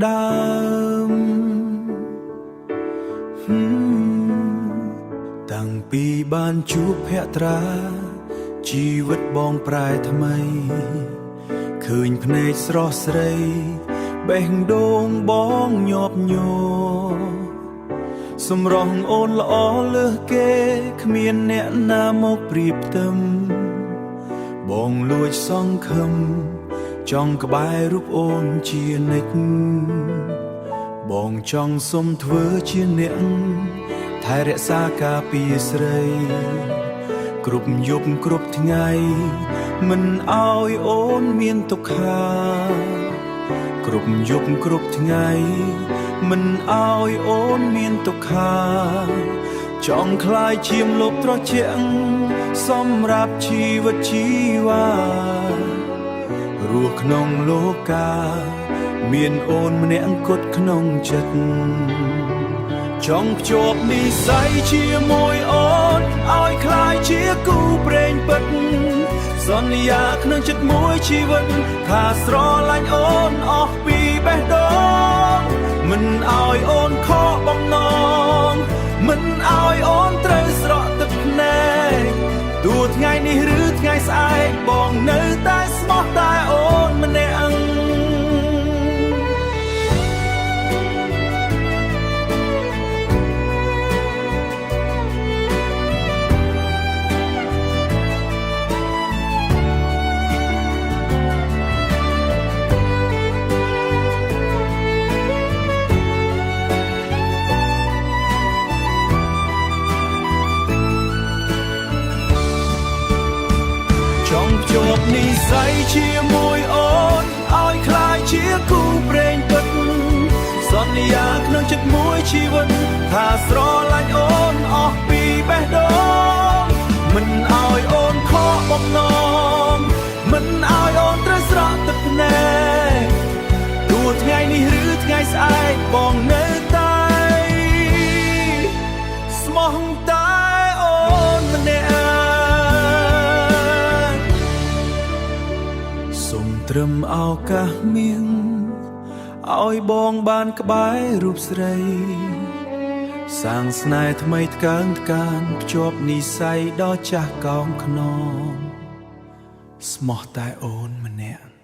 ដើមតាំងពីបានជួបភក្ត្រាជីវិតបងប្រែថ្មីឃើញភ្នែកស្រស់ស្រីបេះដូងបងញាប់ញ័រសម្រស់អូនល្អលើសគេគ្មានអ្នកណាមកប្រៀបផ្ទឹមបងលួចសង្ឃឹមចង់ក្បែររូបអូនជានិច្ចបងចង់សុំធ្វើជាអ្នកថែរក្សាការពារស្រីគ្រប់យប់គ្រប់ថ្ងៃមិនឲ្យអូនមានទុក្ខាគ្រប់យប់គ្រប់ថ្ងៃមិនឲ្យអូនមានទុក្ខាចង់คล้ายជាមលប់ត្រជាក់សម្រាប់ជីវិតជីវ៉ារស់ក្នុងលោកាមានអូនម្នាក់អង្គុតក្នុងចិត្តចង់ភ្ជាប់និស្ស័យជាមួយអូនឲ្យคล้ายជាគូព្រេងពិតសន្យាក្នុងចិត្តមួយជីវិតថាស្រឡាញ់អូនអស់ពីបេះដូងមិនឲ្យអូនខកបំណងមិនឲ្យអូនត្រូវស្រក់ទឹកភ្នែកទោះថ្ងៃនេះឬថ្ងៃស្អែកបងនៅតែស្មោះតែអូនម្នាក់ចង់ភ្ជាប់និស្ស័យជាមួយអូនឲ្យคล้ายជាគូព្រេងពិតសន្យាក្នុងចិត្តមួយជីវិតថាស្រឡាញ់អូនអស់ពីបេះដូងមិនឲ្យអូនខកបំណងមិនឲ្យអូនត្រូវស្រក់ទឹកភ្នែកទោះថ្ងៃនេះឬថ្ងៃស្អែកបងនៅតែស្មោះតែអូនម្នាក់សូមត្រឹមឱកាសមានឲ្យបងបានក្បែររូបស្រីសាងស្នេហ៍ថ្មីថ្កើងថ្កានភ្ជាប់និស្ស័យដ៏ចាស់កោងខ្នងស្មោះតែអូនម្នាក់